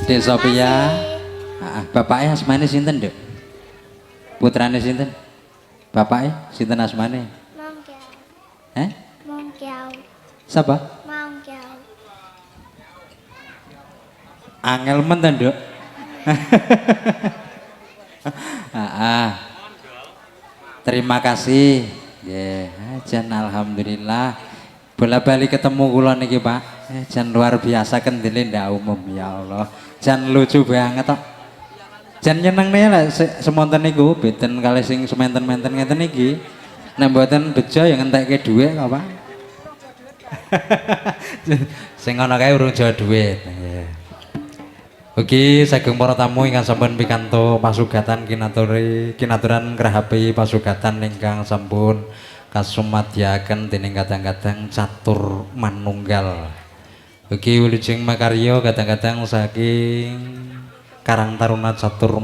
Dek Sophia, bapaknya asmane sinten, Dek? Putrane sinten? Bapaknya sinten asmane? Mongkiau. Siapa? Mongkiau. Angel men ta, Nduk. Terima kasih. Nggih, jan alhamdulillah. Bola-bali ketemu kula niki, Pak. Jan luar biasa kendile ndak umum ya Allah. Jan lucu banget tok. Jan nyenengne lek semonten niku beten kalih sing sementen-menten ngeten iki. Nek mboten bejo ya ngentekke dhuwit kok, Pak. Sing ana kae urung jawa dhuwit. Ugi saking para tamu ingkang sampun pikantuk pasugatan kinaturan krahapi pasugatan ingkang sampun kasumadyaken dening kadang-kadang catur manunggal. Ugi wilujeng makarya kadang-kadang saking Karang Taruna Catur